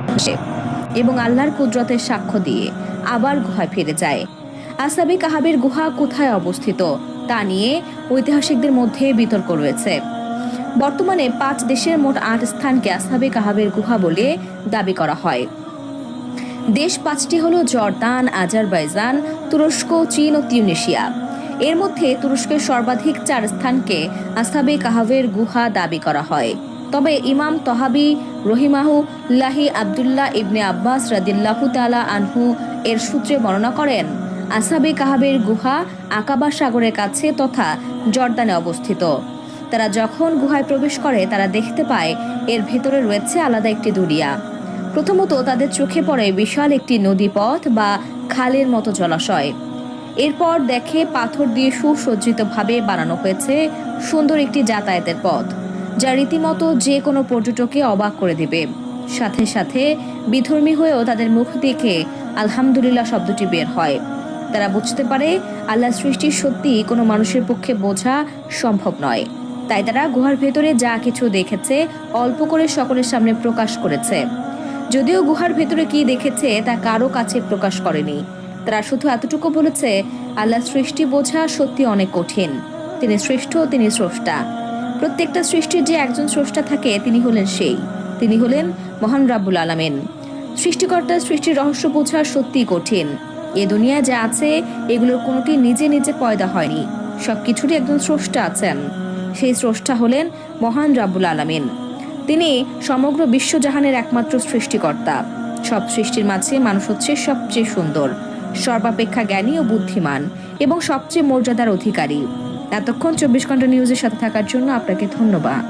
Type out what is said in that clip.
আসে এবং আল্লাহর কুদরতের সাক্ষ্য দিয়ে আবার গুহায় ফিরে যায়। আসহাবে কাহাবের গুহা কোথায় অবস্থিত তা নিয়ে ঐতিহাসিকদের মধ্যে বিতর্ক রয়েছে। বর্তমানে 5 দেশের মোট 8 স্থানকে আসহাবে কাহাবের গুহা বলে দাবি করা হয়। দেশ 5টি হল জর্দান, আজারবাইজান, তুরস্ক, চীন ও তিউনিসিয়া। এর মধ্যে তুরস্কের সর্বাধিক 4 স্থানকে আসহাবে কাহাবের গুহা দাবি করা হয়। তবে ইমাম তহাবি রহিমাহুল্লাহি আব্দুল্লাহ ইবনে আব্বাস রাদিয়াল্লাহু তাআলা আনহু এর সূত্রে বর্ণনা করেন, আসহাবে কাহাবের গুহা আকাবা সাগরের কাছে তথা জর্দানে অবস্থিত। তারা যখন গুহায় প্রবেশ করে তারা দেখতে পায় এর ভেতরে রয়েছে আলাদা একটি দুনিয়া। প্রথমত তাদের চোখে পড়ে বিশাল একটি নদীপথ বা খালের মতো জলাশয়। এরপর দেখে পাথর দিয়ে সুসজ্জিতভাবে বানানো হয়েছে সুন্দর একটি যাতায়াতের পথ, যা রীতিমতো যে কোনো পর্যটককে অবাক করে দেবে। সাথে সাথে বিধর্মী হয়েও তাদের মুখ দেখে আলহামদুলিল্লাহ শব্দটি বের হয়। তারা বুঝতে পারে আল্লাহ সৃষ্টি সত্যি কোনো মানুষের পক্ষে বোঝা সম্ভব নয়। তাই তারা গুহার ভেতরে যা কিছু দেখেছে অল্প করে সকলের সামনে প্রকাশ করেছে। যদিও গুহার ভেতরে কি দেখেছে তা কারো কাছে প্রকাশ করেনি। তারা শুধু এতটুকু বলেছে, আল্লাহ সৃষ্টি বোঝা সত্যি অনেক কঠিন। তিনি শ্রেষ্ঠ, তিনি স্রষ্টা। প্রত্যেকটা সৃষ্টির যে একজন স্রষ্টা থাকে তিনি হলেন তিনি হলেন মহান রাব্বুল আলামিন। সৃষ্টিকর্তার সৃষ্টির রহস্য বোঝা সত্যি কঠিন। এ দুনিয়া যা আছে এগুলোর কোনোটি নিজে নিজে পয়দা হয়নি, সবকিছুরই একজন স্রষ্টা আছেন। সেই স্রষ্টা হলেন মহান রাব্বুল আলামিন। তিনি সমগ্র বিশ্বজাহানের একমাত্র সৃষ্টিকর্তা। সব সৃষ্টির মাঝে মানুষ হচ্ছে সবচেয়ে সুন্দর, সর্বাপেক্ষা জ্ঞানী ও বুদ্ধিমান এবং সবচেয়ে মর্যাদার অধিকারী। এতক্ষণ 24 ঘন্টা নিউজের সাথে থাকার জন্য আপনাকে ধন্যবাদ।